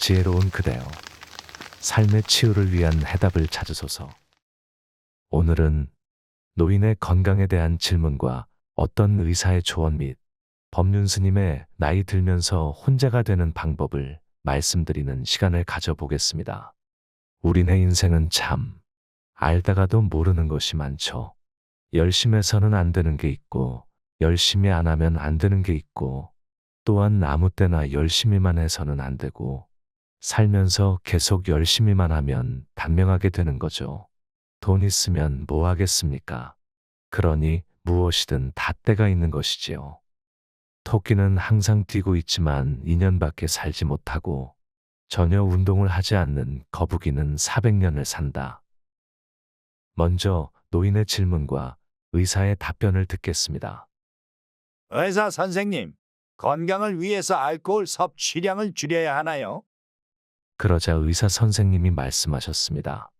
지혜로운 그대여, 삶의 치유를 위한 해답을 찾으소서. 오늘은 노인의 건강에 대한 질문과 어떤 의사의 조언 및 법륜 스님의 나이 들면서 혼자가 되는 방법을 말씀드리는 시간을 가져보겠습니다. 우리네 인생은 참 알다가도 모르는 것이 많죠. 열심히 해서는 안 되는 게 있고, 열심히 안 하면 안 되는 게 있고, 또한 아무 때나 열심히만 해서는 안 되고, 살면서 계속 열심히만 하면 단명하게 되는 거죠. 돈 있으면 뭐 하겠습니까? 그러니 무엇이든 다 때가 있는 것이지요. 토끼는 항상 뛰고 있지만 2년밖에 살지 못하고, 전혀 운동을 하지 않는 거북이는 400년을 산다. 먼저 노인의 질문과 의사의 답변을 듣겠습니다. 의사 선생님, 건강을 위해서 알코올 섭취량을 줄여야 하나요? 그러자 의사 선생님이 말씀하셨습니다.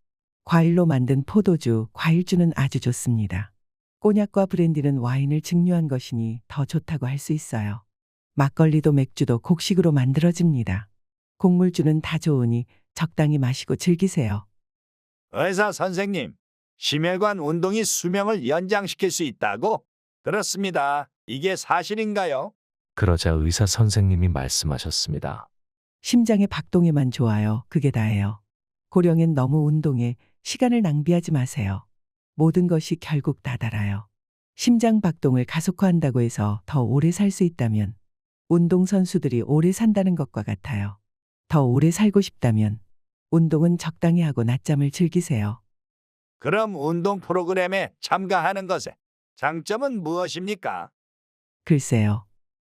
과일로 만든 포도주, 과일주는 아주 좋습니다. 꼬냑과 브랜디는 와인을 증류한 것이니 더 좋다고 할 수 있어요. 막걸리도 맥주도 곡식으로 만들어집니다. 곡물주는 다 좋으니 적당히 마시고 즐기세요. 의사 선생님, 심혈관 운동이 수명을 연장시킬 수 있다고 들었습니다. 이게 사실인가요? 그러자 의사 선생님이 말씀하셨습니다. 심장의 박동에만 좋아요. 그게 다예요. 고령엔 너무 운동에 시간을 낭비하지 마세요. 모든 것이 결국 다 달아요. 심장 박동을 가속화한다고 해서 더 오래 살 수 있다면 운동선수들이 오래 산다는 것과 같아요. 더 오래 살고 싶다면 운동은 적당히 하고 낮잠을 즐기세요. 그럼 운동 프로그램에 참가하는 것의 장점은 무엇입니까? 글쎄요.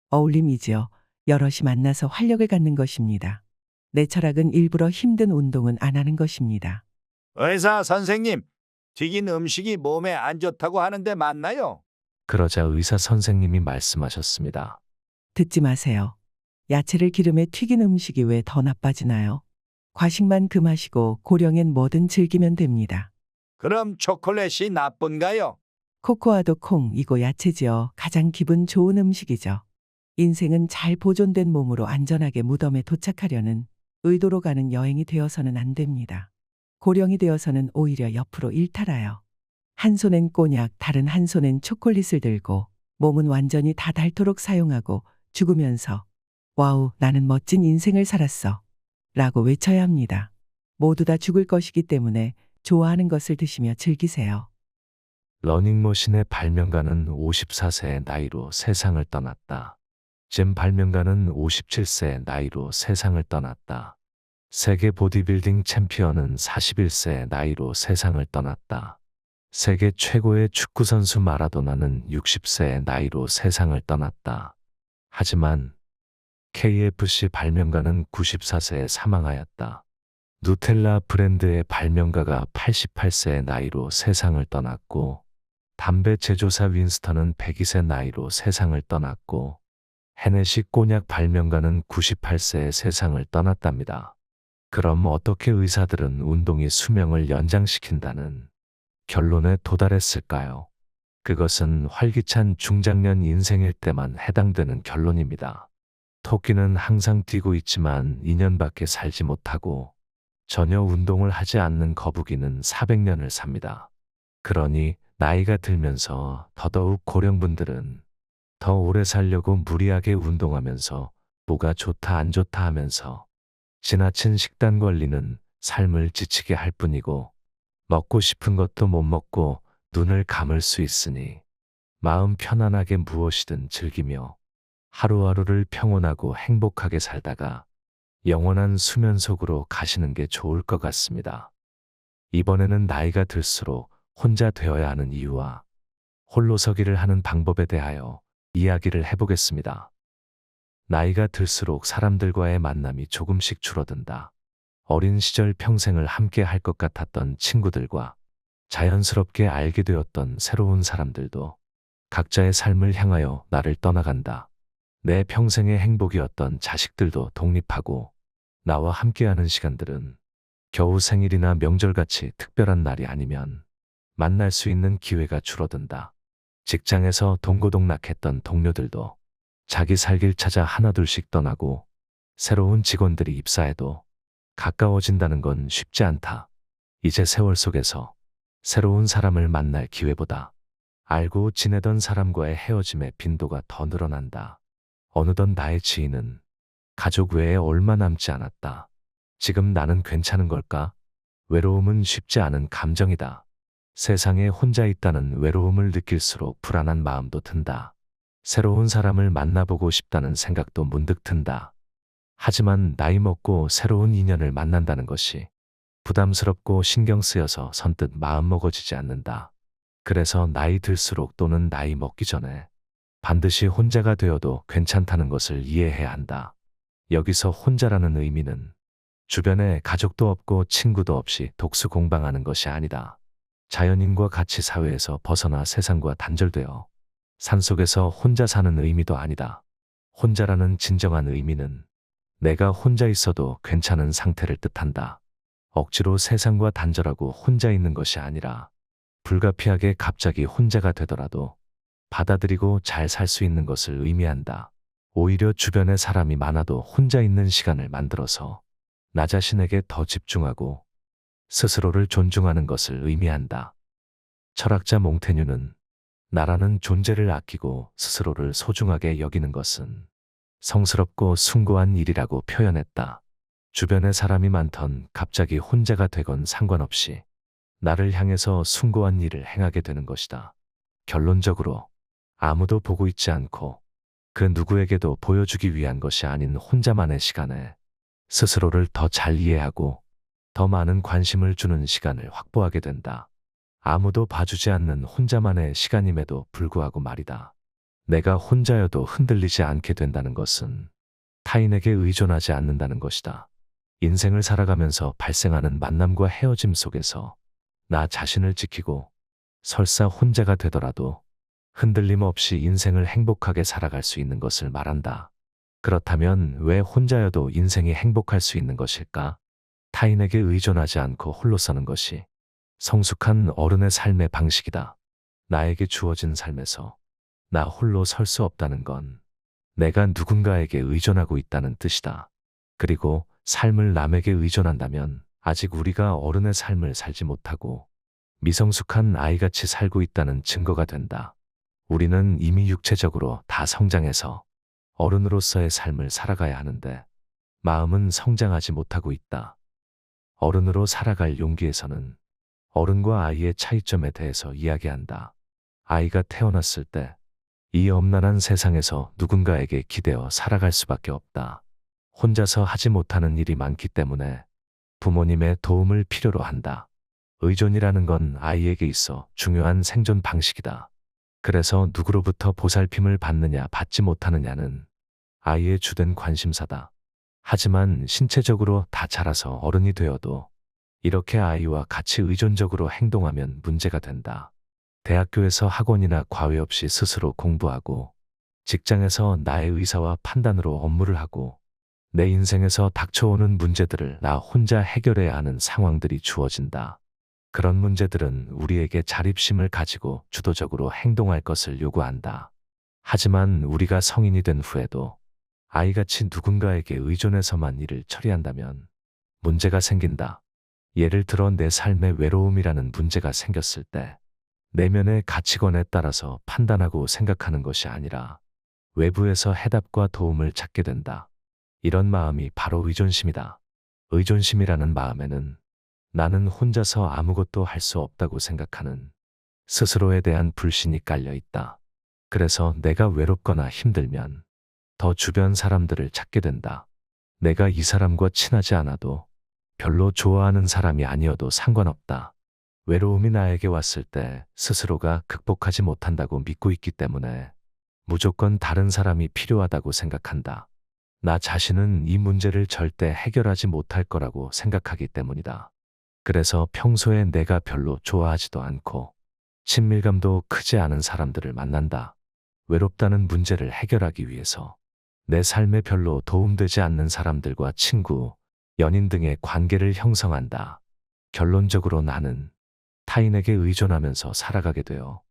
어울림이지요. 여럿이 만나서 활력을 갖는 것입니다. 내 철학은 일부러 힘든 운동은 안 하는 것입니다. 의사 선생님, 튀긴 음식이 몸에 안 좋다고 하는데 맞나요? 그러자 의사 선생님이 말씀하셨습니다. 듣지 마세요. 야채를 기름에 튀긴 음식이 왜 더 나빠지나요? 과식만 금하시고 고령엔 뭐든 즐기면 됩니다. 그럼 초콜릿이 나쁜가요? 코코아도 콩이고 야채지요. 가장 기분 좋은 음식이죠. 인생은 잘 보존된 몸으로 안전하게 무덤에 도착하려는 의도로 가는 여행이 되어서는 안 됩니다. 고령이 되어서는 오히려 옆으로 일탈하여 한 손엔 꼬냑, 다른 한 손엔 초콜릿을 들고 몸은 완전히 다 닳도록 사용하고 죽으면서 와우, 나는 멋진 인생을 살았어 라고 외쳐야 합니다. 모두 다 죽을 것이기 때문에 좋아하는 것을 드시며 즐기세요. 러닝머신의 발명가는 54세의 나이로 세상을 떠났다. 잼 발명가는 57세의 나이로 세상을 떠났다. 세계 보디빌딩 챔피언은 41세의 나이로 세상을 떠났다. 세계 최고의 축구선수 마라도나는 60세의 나이로 세상을 떠났다. 하지만 KFC 발명가는 94세에 사망하였다. 누텔라 브랜드의 발명가가 88세의 나이로 세상을 떠났고, 담배 제조사 윈스턴은 102세 나이로 세상을 떠났고, 헤네시 꼬냑 발명가는 98세에 세상을 떠났답니다. 그럼 어떻게 의사들은 운동이 수명을 연장시킨다는 결론에 도달했을까요? 그것은 활기찬 중장년 인생일 때만 해당되는 결론입니다. 토끼는 항상 뛰고 있지만 2년밖에 살지 못하고, 전혀 운동을 하지 않는 거북이는 400년을 삽니다. 그러니 나이가 들면서 더더욱 고령분들은 더 오래 살려고 무리하게 운동하면서 뭐가 좋다 안 좋다 하면서 지나친 식단 관리는 삶을 지치게 할 뿐이고, 먹고 싶은 것도 못 먹고 눈을 감을 수 있으니 마음 편안하게 무엇이든 즐기며 하루하루를 평온하고 행복하게 살다가 영원한 수면 속으로 가시는 게 좋을 것 같습니다. 이번에는 나이가 들수록 혼자 되어야 하는 이유와 홀로서기를 하는 방법에 대하여 이야기를 해보겠습니다. 나이가 들수록 사람들과의 만남이 조금씩 줄어든다. 어린 시절 평생을 함께 할 것 같았던 친구들과 자연스럽게 알게 되었던 새로운 사람들도 각자의 삶을 향하여 나를 떠나간다. 내 평생의 행복이었던 자식들도 독립하고 나와 함께하는 시간들은 겨우 생일이나 명절같이 특별한 날이 아니면 만날 수 있는 기회가 줄어든다. 직장에서 동고동락했던 동료들도 자기 살 길 찾아 하나둘씩 떠나고, 새로운 직원들이 입사해도 가까워진다는 건 쉽지 않다. 이제 세월 속에서 새로운 사람을 만날 기회보다 알고 지내던 사람과의 헤어짐의 빈도가 더 늘어난다. 어느덧 나의 지인은 가족 외에 얼마 남지 않았다. 지금 나는 괜찮은 걸까? 외로움은 쉽지 않은 감정이다. 세상에 혼자 있다는 외로움을 느낄수록 불안한 마음도 든다. 새로운 사람을 만나보고 싶다는 생각도 문득 든다. 하지만 나이 먹고 새로운 인연을 만난다는 것이 부담스럽고 신경 쓰여서 선뜻 마음 먹어지지 않는다. 그래서 나이 들수록 또는 나이 먹기 전에 반드시 혼자가 되어도 괜찮다는 것을 이해해야 한다. 여기서 혼자라는 의미는 주변에 가족도 없고 친구도 없이 독수 공방하는 것이 아니다. 자연인과 같이 사회에서 벗어나 세상과 단절되어 산속에서 혼자 사는 의미도 아니다. 혼자라는 진정한 의미는 내가 혼자 있어도 괜찮은 상태를 뜻한다. 억지로 세상과 단절하고 혼자 있는 것이 아니라 불가피하게 갑자기 혼자가 되더라도 받아들이고 잘 살 수 있는 것을 의미한다. 오히려 주변에 사람이 많아도 혼자 있는 시간을 만들어서 나 자신에게 더 집중하고 스스로를 존중하는 것을 의미한다. 철학자 몽테뉴는 나라는 존재를 아끼고 스스로를 소중하게 여기는 것은 성스럽고 숭고한 일이라고 표현했다. 주변에 사람이 많던 갑자기 혼자가 되건 상관없이 나를 향해서 숭고한 일을 행하게 되는 것이다. 결론적으로 아무도 보고 있지 않고 그 누구에게도 보여주기 위한 것이 아닌 혼자만의 시간에 스스로를 더 잘 이해하고 더 많은 관심을 주는 시간을 확보하게 된다. 아무도 봐주지 않는 혼자만의 시간임에도 불구하고 말이다. 내가 혼자여도 흔들리지 않게 된다는 것은 타인에게 의존하지 않는다는 것이다. 인생을 살아가면서 발생하는 만남과 헤어짐 속에서 나 자신을 지키고 설사 혼자가 되더라도 흔들림 없이 인생을 행복하게 살아갈 수 있는 것을 말한다. 그렇다면 왜 혼자여도 인생이 행복할 수 있는 것일까? 타인에게 의존하지 않고 홀로 서는 것이 성숙한 어른의 삶의 방식이다. 나에게 주어진 삶에서 나 홀로 설 수 없다는 건 내가 누군가에게 의존하고 있다는 뜻이다. 그리고 삶을 남에게 의존한다면 아직 우리가 어른의 삶을 살지 못하고 미성숙한 아이같이 살고 있다는 증거가 된다. 우리는 이미 육체적으로 다 성장해서 어른으로서의 삶을 살아가야 하는데 마음은 성장하지 못하고 있다. 어른으로 살아갈 용기에서는 어른과 아이의 차이점에 대해서 이야기한다. 아이가 태어났을 때 이 엄난한 세상에서 누군가에게 기대어 살아갈 수밖에 없다. 혼자서 하지 못하는 일이 많기 때문에 부모님의 도움을 필요로 한다. 의존이라는 건 아이에게 있어 중요한 생존 방식이다. 그래서 누구로부터 보살핌을 받느냐 받지 못하느냐는 아이의 주된 관심사다. 하지만 신체적으로 다 자라서 어른이 되어도 이렇게 아이와 같이 의존적으로 행동하면 문제가 된다. 대학교에서 학원이나 과외 없이 스스로 공부하고 직장에서 나의 의사와 판단으로 업무를 하고 내 인생에서 닥쳐오는 문제들을 나 혼자 해결해야 하는 상황들이 주어진다. 그런 문제들은 우리에게 자립심을 가지고 주도적으로 행동할 것을 요구한다. 하지만 우리가 성인이 된 후에도 아이같이 누군가에게 의존해서만 일을 처리한다면 문제가 생긴다. 예를 들어 내 삶에 외로움이라는 문제가 생겼을 때 내면의 가치관에 따라서 판단하고 생각하는 것이 아니라 외부에서 해답과 도움을 찾게 된다. 이런 마음이 바로 의존심이다. 의존심이라는 마음에는 나는 혼자서 아무것도 할 수 없다고 생각하는 스스로에 대한 불신이 깔려 있다. 그래서 내가 외롭거나 힘들면 더 주변 사람들을 찾게 된다. 내가 이 사람과 친하지 않아도 별로 좋아하는 사람이 아니어도 상관없다. 외로움이 나에게 왔을 때 스스로가 극복하지 못한다고 믿고 있기 때문에 무조건 다른 사람이 필요하다고 생각한다. 나 자신은 이 문제를 절대 해결하지 못할 거라고 생각하기 때문이다. 그래서 평소에 내가 별로 좋아하지도 않고 친밀감도 크지 않은 사람들을 만난다. 외롭다는 문제를 해결하기 위해서 내 삶에 별로 도움되지 않는 사람들과 친구, 연인 등의 관계를 형성한다. 결론적으로 나는 타인에게 의존하면서 살아가게 되어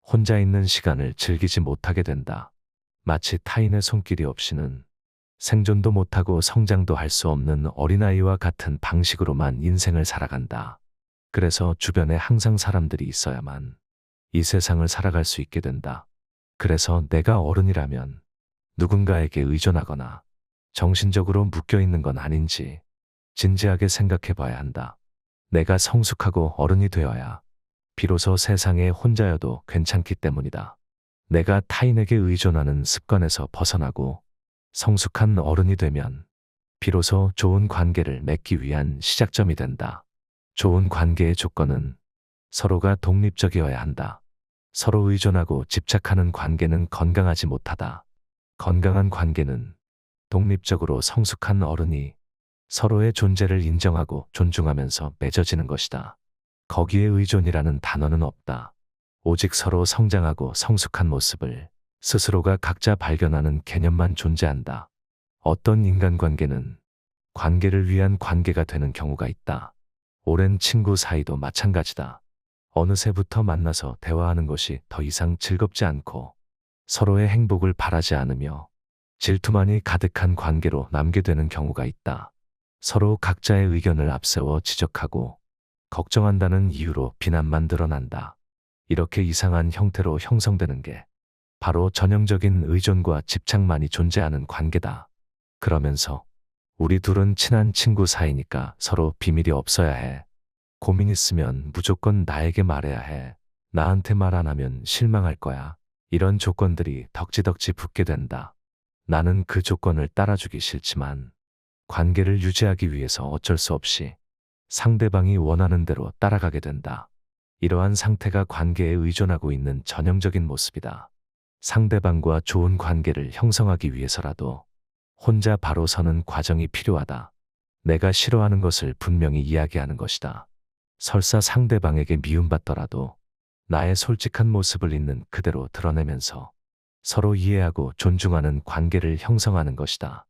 혼자 있는 시간을 즐기지 못하게 된다. 마치 타인의 손길이 없이는 생존도 못하고 성장도 할 수 없는 어린아이와 같은 방식으로만 인생을 살아간다. 그래서 주변에 항상 사람들이 있어야만 이 세상을 살아갈 수 있게 된다. 그래서 내가 어른이라면 누군가에게 의존하거나 정신적으로 묶여 있는 건 아닌지 진지하게 생각해 봐야 한다. 내가 성숙하고 어른이 되어야 비로소 세상에 혼자여도 괜찮기 때문이다. 내가 타인에게 의존하는 습관에서 벗어나고 성숙한 어른이 되면 비로소 좋은 관계를 맺기 위한 시작점이 된다. 좋은 관계의 조건은 서로가 독립적이어야 한다. 서로 의존하고 집착하는 관계는 건강하지 못하다. 건강한 관계는 독립적으로 성숙한 어른이 서로의 존재를 인정하고 존중하면서 맺어지는 것이다. 거기에 의존이라는 단어는 없다. 오직 서로 성장하고 성숙한 모습을 스스로가 각자 발견하는 개념만 존재한다. 어떤 인간관계는 관계를 위한 관계가 되는 경우가 있다. 오랜 친구 사이도 마찬가지다. 어느새부터 만나서 대화하는 것이 더 이상 즐겁지 않고 서로의 행복을 바라지 않으며 질투만이 가득한 관계로 남게 되는 경우가 있다. 서로 각자의 의견을 앞세워 지적하고 걱정한다는 이유로 비난만 드러난다. 이렇게 이상한 형태로 형성되는 게 바로 전형적인 의존과 집착만이 존재하는 관계다. 그러면서 우리 둘은 친한 친구 사이니까 서로 비밀이 없어야 해. 고민 있으면 무조건 나에게 말해야 해. 나한테 말 안 하면 실망할 거야. 이런 조건들이 덕지덕지 붙게 된다. 나는 그 조건을 따라주기 싫지만 관계를 유지하기 위해서 어쩔 수 없이 상대방이 원하는 대로 따라가게 된다. 이러한 상태가 관계에 의존하고 있는 전형적인 모습이다. 상대방과 좋은 관계를 형성하기 위해서라도 혼자 바로 서는 과정이 필요하다. 내가 싫어하는 것을 분명히 이야기하는 것이다. 설사 상대방에게 미움받더라도 나의 솔직한 모습을 있는 그대로 드러내면서 서로 이해하고 존중하는 관계를 형성하는 것이다.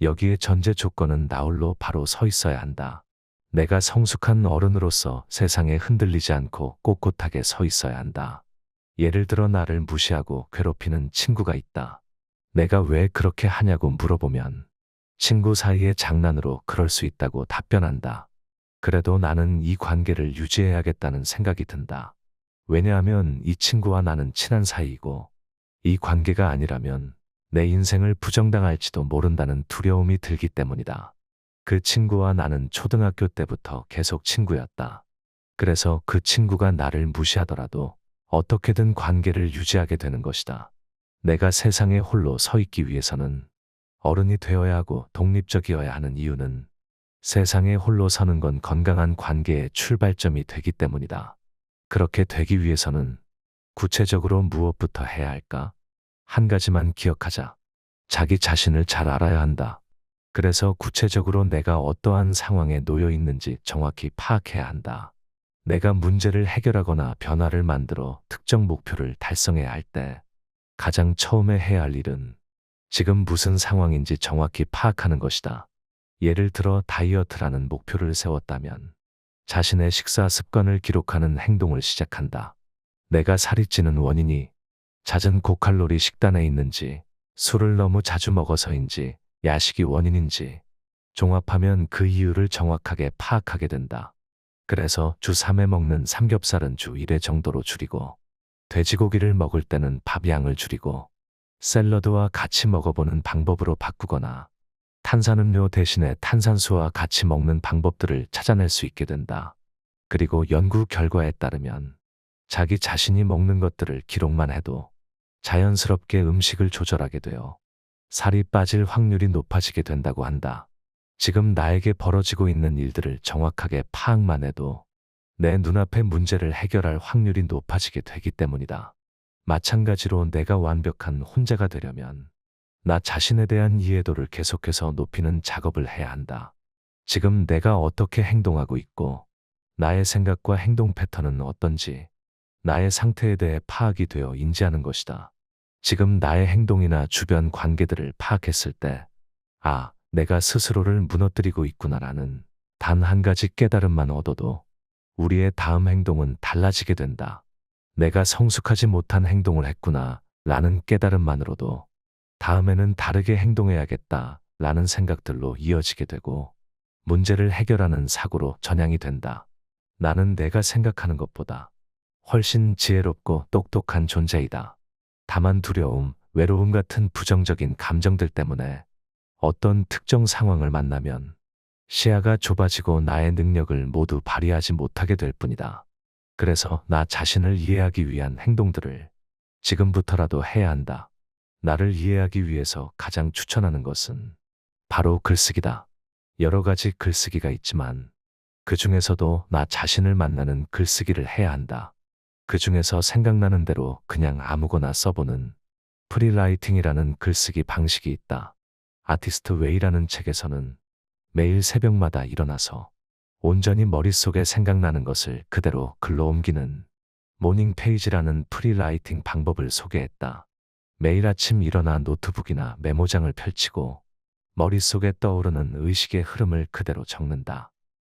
여기에 전제 조건은 나 홀로 바로 서 있어야 한다. 내가 성숙한 어른으로서 세상에 흔들리지 않고 꼿꼿하게 서 있어야 한다. 예를 들어 나를 무시하고 괴롭히는 친구가 있다. 내가 왜 그렇게 하냐고 물어보면 친구 사이의 장난으로 그럴 수 있다고 답변한다. 그래도 나는 이 관계를 유지해야겠다는 생각이 든다. 왜냐하면 이 친구와 나는 친한 사이이고 이 관계가 아니라면 내 인생을 부정당할지도 모른다는 두려움이 들기 때문이다. 그 친구와 나는 초등학교 때부터 계속 친구였다. 그래서 그 친구가 나를 무시하더라도 어떻게든 관계를 유지하게 되는 것이다. 내가 세상에 홀로 서 있기 위해서는 어른이 되어야 하고 독립적이어야 하는 이유는 세상에 홀로 서는 건 건강한 관계의 출발점이 되기 때문이다. 그렇게 되기 위해서는 구체적으로 무엇부터 해야 할까? 한 가지만 기억하자. 자기 자신을 잘 알아야 한다. 그래서 구체적으로 내가 어떠한 상황에 놓여 있는지 정확히 파악해야 한다. 내가 문제를 해결하거나 변화를 만들어 특정 목표를 달성해야 할 때 가장 처음에 해야 할 일은 지금 무슨 상황인지 정확히 파악하는 것이다. 예를 들어 다이어트라는 목표를 세웠다면 자신의 식사 습관을 기록하는 행동을 시작한다. 내가 살이 찌는 원인이 잦은 고칼로리 식단에 있는지, 술을 너무 자주 먹어서인지, 야식이 원인인지 종합하면 그 이유를 정확하게 파악하게 된다. 그래서 주 3회 먹는 삼겹살은 주 1회 정도로 줄이고 돼지고기를 먹을 때는 밥 양을 줄이고 샐러드와 같이 먹어보는 방법으로 바꾸거나 탄산음료 대신에 탄산수와 같이 먹는 방법들을 찾아낼 수 있게 된다. 그리고 연구 결과에 따르면 자기 자신이 먹는 것들을 기록만 해도 자연스럽게 음식을 조절하게 되어 살이 빠질 확률이 높아지게 된다고 한다. 지금 나에게 벌어지고 있는 일들을 정확하게 파악만 해도 내 눈앞의 문제를 해결할 확률이 높아지게 되기 때문이다. 마찬가지로 내가 완벽한 혼자가 되려면 나 자신에 대한 이해도를 계속해서 높이는 작업을 해야 한다. 지금 내가 어떻게 행동하고 있고 나의 생각과 행동 패턴은 어떤지 나의 상태에 대해 파악이 되어 인지하는 것이다. 지금 나의 행동이나 주변 관계들을 파악했을 때, 아, 내가 스스로를 무너뜨리고 있구나라는 단 한 가지 깨달음만 얻어도 우리의 다음 행동은 달라지게 된다. 내가 성숙하지 못한 행동을 했구나 라는 깨달음만으로도 다음에는 다르게 행동해야겠다 라는 생각들로 이어지게 되고 문제를 해결하는 사고로 전향이 된다. 나는 내가 생각하는 것보다 훨씬 지혜롭고 똑똑한 존재이다. 다만 두려움, 외로움 같은 부정적인 감정들 때문에 어떤 특정 상황을 만나면 시야가 좁아지고 나의 능력을 모두 발휘하지 못하게 될 뿐이다. 그래서 나 자신을 이해하기 위한 행동들을 지금부터라도 해야 한다. 나를 이해하기 위해서 가장 추천하는 것은 바로 글쓰기다. 여러 가지 글쓰기가 있지만 그 중에서도 나 자신을 만나는 글쓰기를 해야 한다. 그 중에서 생각나는 대로 그냥 아무거나 써보는 프리라이팅이라는 글쓰기 방식이 있다. 아티스트 웨이라는 책에서는 매일 새벽마다 일어나서 온전히 머릿속에 생각나는 것을 그대로 글로 옮기는 모닝 페이지라는 프리라이팅 방법을 소개했다. 매일 아침 일어나 노트북이나 메모장을 펼치고 머릿속에 떠오르는 의식의 흐름을 그대로 적는다.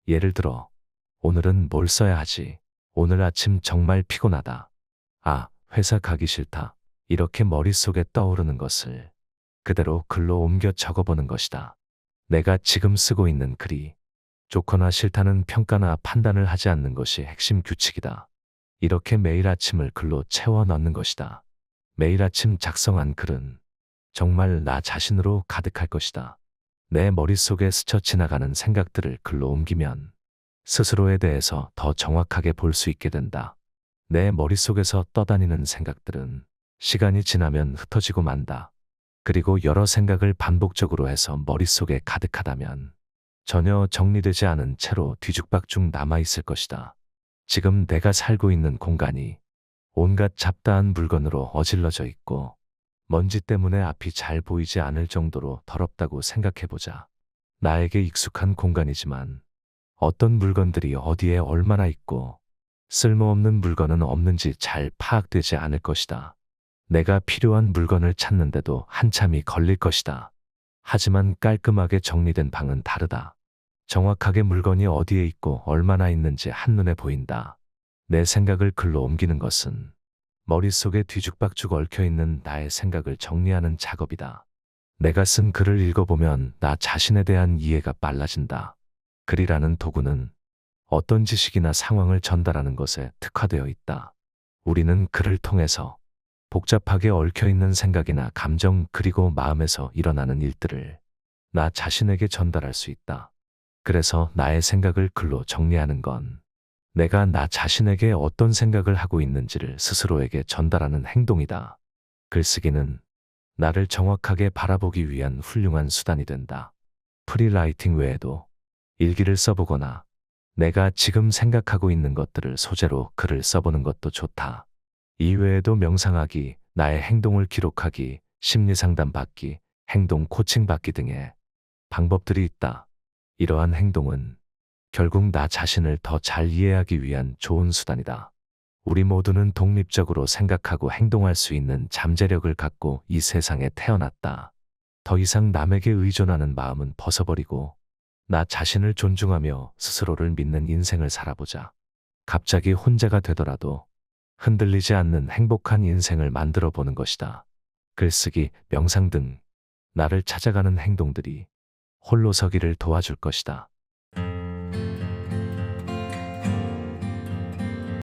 예를 들어, 오늘은 뭘 써야 하지? 오늘 아침 정말 피곤하다. 아, 회사 가기 싫다. 이렇게 머릿속에 떠오르는 것을 그대로 글로 옮겨 적어보는 것이다. 내가 지금 쓰고 있는 글이 좋거나 싫다는 평가나 판단을 하지 않는 것이 핵심 규칙이다. 이렇게 매일 아침을 글로 채워 넣는 것이다. 매일 아침 작성한 글은 정말 나 자신으로 가득할 것이다. 내 머릿속에 스쳐 지나가는 생각들을 글로 옮기면 스스로에 대해서 더 정확하게 볼 수 있게 된다. 내 머릿속에서 떠다니는 생각들은 시간이 지나면 흩어지고 만다. 그리고 여러 생각을 반복적으로 해서 머릿속에 가득하다면 전혀 정리되지 않은 채로 뒤죽박죽 남아있을 것이다. 지금 내가 살고 있는 공간이 온갖 잡다한 물건으로 어질러져 있고 먼지 때문에 앞이 잘 보이지 않을 정도로 더럽다고 생각해보자. 나에게 익숙한 공간이지만 어떤 물건들이 어디에 얼마나 있고 쓸모없는 물건은 없는지 잘 파악되지 않을 것이다. 내가 필요한 물건을 찾는데도 한참이 걸릴 것이다. 하지만 깔끔하게 정리된 방은 다르다. 정확하게 물건이 어디에 있고 얼마나 있는지 한눈에 보인다. 내 생각을 글로 옮기는 것은 머릿속에 뒤죽박죽 얽혀있는 나의 생각을 정리하는 작업이다. 내가 쓴 글을 읽어보면 나 자신에 대한 이해가 빨라진다. 글이라는 도구는 어떤 지식이나 상황을 전달하는 것에 특화되어 있다. 우리는 글을 통해서 복잡하게 얽혀있는 생각이나 감정 그리고 마음에서 일어나는 일들을 나 자신에게 전달할 수 있다. 그래서 나의 생각을 글로 정리하는 건 내가 나 자신에게 어떤 생각을 하고 있는지를 스스로에게 전달하는 행동이다. 글쓰기는 나를 정확하게 바라보기 위한 훌륭한 수단이 된다. 프리라이팅 외에도 일기를 써보거나 내가 지금 생각하고 있는 것들을 소재로 글을 써보는 것도 좋다. 이외에도 명상하기, 나의 행동을 기록하기, 심리상담 받기, 행동 코칭 받기 등의 방법들이 있다. 이러한 행동은 결국 나 자신을 더 잘 이해하기 위한 좋은 수단이다. 우리 모두는 독립적으로 생각하고 행동할 수 있는 잠재력을 갖고 이 세상에 태어났다. 더 이상 남에게 의존하는 마음은 벗어버리고 나 자신을 존중하며 스스로를 믿는 인생을 살아보자. 갑자기 혼자가 되더라도 흔들리지 않는 행복한 인생을 만들어 보는 것이다. 글쓰기, 명상 등 나를 찾아가는 행동들이 홀로 서기를 도와줄 것이다.